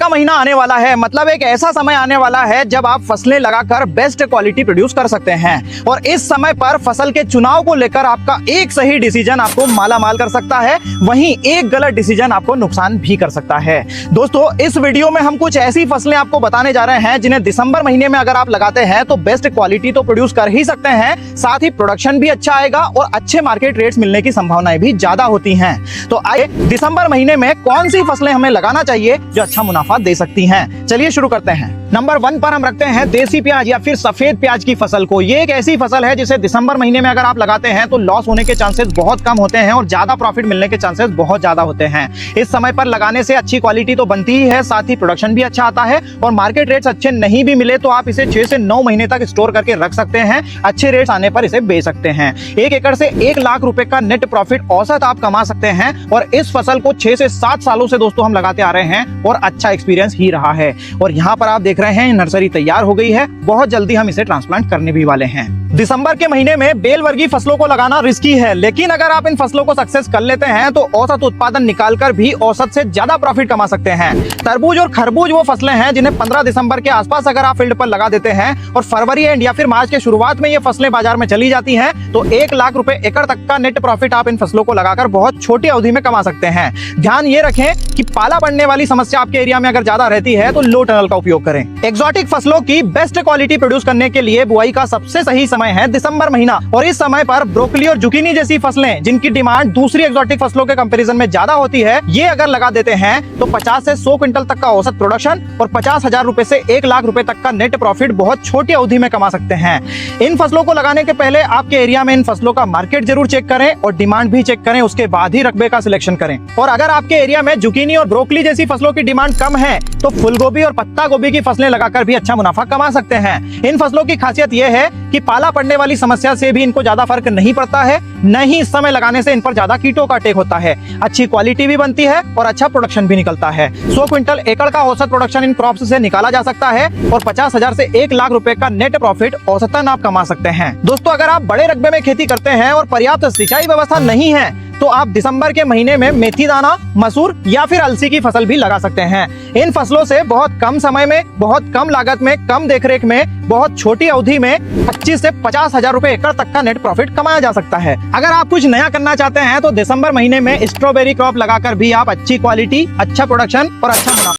का महीना आने वाला है, मतलब एक ऐसा समय आने वाला है जब आप फसलें लगाकर बेस्ट क्वालिटी प्रोड्यूस कर सकते हैं। और इस समय पर फसल के चुनाव को लेकर आपका एक सही डिसीजन आपको माला माल कर सकता है, वहीं एक गलत डिसीजन आपको नुकसान भी कर सकता है। दोस्तों, इस वीडियो में हम कुछ ऐसी फसलें आपको बताने जा रहे हैं जिन्हें दिसंबर महीने में अगर आप लगाते हैं तो बेस्ट क्वालिटी तो प्रोड्यूस कर ही सकते हैं, साथ ही प्रोडक्शन भी अच्छा आएगा और अच्छे मार्केट रेट्स मिलने की संभावनाएं भी ज्यादा होती हैं। तो आइए दिसंबर महीने में कौन सी फसलें हमें लगाना चाहिए जो अच्छा मुनाफा दे सकती हैं। चलिए शुरू करते हैं। नंबर 1 पर हम रखते हैं देसी प्याज या फिर सफेद प्याज की फसल को। ये एक ऐसी फसल है जिसे दिसंबर महीने में अगर आप लगाते हैं तो लॉस होने के चांसेस बहुत कम होते हैं और ज्यादा प्रॉफिट मिलने के चांसेस बहुत ज्यादा होते हैं। इस समय पर लगाने से अच्छी क्वालिटी तो बनती ही है, साथ ही प्रोडक्शन भी अच्छा आता है और मार्केट रेट्स अच्छे नहीं भी मिले तो आप इसे 6 से 9 महीने तक स्टोर करके रख सकते हैं। अच्छे रेट्स आने पर इसे बेच सकते हैं। 1 एकड़ से 1 लाख रुपए का नेट प्रॉफिट औसत आप कमा सकते हैं और इस फसल को 6 से 7 सालों से दोस्तों हम लगाते आ रहे हैं और अच्छा एक्सपीरियंस ही रहा है। और यहाँ पर आप देख रहे हैं नर्सरी तैयार हो गई है, बहुत जल्दी हम इसे ट्रांसप्लांट करने भी वाले हैं। दिसंबर के महीने में बेल वर्गीय फसलों को लगाना रिस्की है, लेकिन अगर आप इन फसलों को सक्सेस कर लेते हैं तो औसत उत्पादन निकालकर भी औसत से ज्यादा प्रॉफिट कमा सकते हैं। तरबूज और खरबूज वो फसलें हैं जिन्हें 15 दिसंबर के आसपास अगर आप फील्ड पर लगा देते हैं और फरवरी एंड या फिर मार्च के शुरुआत में ये फसलें बाजार में चली जाती हैं तो 1 लाख रुपए एकड़ तक का नेट प्रॉफिट आप इन फसलों को लगाकर बहुत छोटी अवधि में कमा सकते हैं। ध्यान ये रखें कि पाला पड़ने वाली समस्या आपके एरिया में अगर ज्यादा रहती है तो लो टनल का उपयोग करें। एक्सोटिक फसलों की बेस्ट क्वालिटी प्रोड्यूस करने के लिए बुआई का सबसे सही समय है दिसंबर महीना और इस समय पर ब्रोकली और जुकीनी जैसी फसलें जिनकी डिमांड दूसरी एक्सोटिक फसलों के कंपैरिजन में ज्यादा होती है, ये अगर लगा देते हैं तो 50 से 100 क्विंटल तक का औसत प्रोडक्शन और 50,000 रुपए से 1 लाख रुपए तक का नेट प्रॉफिट बहुत छोटी अवधि में कमा सकते हैं। इन फसलों को लगाने के पहले आपके एरिया में इन फसलों का मार्केट जरूर चेक करें और डिमांड भी चेक करें, उसके बाद ही रकबे का सिलेक्शन करें। और अगर आपके एरिया में जुकीनी और ब्रोकली जैसी फसलों की डिमांड कम है तो फूल गोभी और पत्ता गोभी की फसलें लगाकर भी अच्छा मुनाफा कमा सकते हैं। इन फसलों की खासियत यह है कि पाला पड़ने वाली समस्या से भी इनको ज्यादा फर्क नहीं पड़ता है, नहीं इस समय लगाने से इन पर ज्यादा कीटों का अटैक होता है। अच्छी क्वालिटी भी बनती है और अच्छा प्रोडक्शन भी निकलता है। 100 क्विंटल एकड़ का औसत प्रोडक्शन इन क्रॉप्स से निकाला जा सकता है और 50,000 से 1 लाख रुपए का नेट प्रॉफिट औसतन आप कमा सकते हैं। दोस्तों, अगर आप बड़े रकबे में खेती करते हैं और पर्याप्त सिंचाई व्यवस्था नहीं है तो आप दिसंबर के महीने में मेथी दाना, मसूर या फिर अलसी की फसल भी लगा सकते हैं। इन फसलों से बहुत कम समय में, बहुत कम लागत में, कम देखरेख में, बहुत छोटी अवधि में 25 से 50,000 रुपए एकड़ तक का नेट प्रॉफिट कमाया जा सकता है। अगर आप कुछ नया करना चाहते हैं तो दिसंबर महीने में स्ट्रॉबेरी क्रॉप लगाकर भी आप अच्छी क्वालिटी, अच्छा प्रोडक्शन और अच्छा मुनाफा